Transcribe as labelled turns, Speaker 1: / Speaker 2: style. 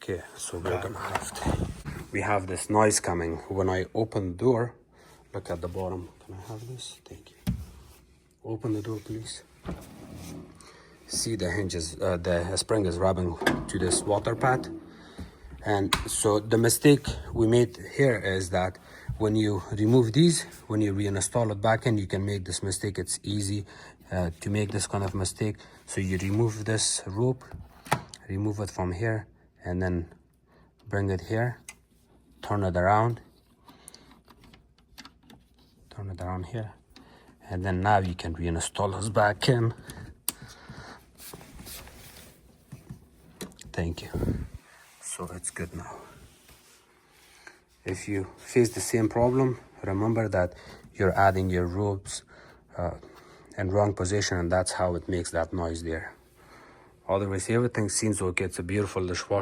Speaker 1: Okay, so we're gonna have to, we have this noise coming when I open the door. Look at the bottom. Can I have this? Thank you. Open the door, please. See the hinges, the spring is rubbing to this water pad. And so the mistake we made here is that when you remove these, when you reinstall it back in, you can make this mistake. It's easy to make this kind of mistake. So you remove this rope, remove it from here, and then bring it here, turn it around here, and then now you can reinstall us back in. Thank you. So it's good now. If you face the same problem, remember that you're adding your ropes in wrong position, and that's how it makes that noise there. Otherwise, everything seems okay. It's a beautiful dishwasher.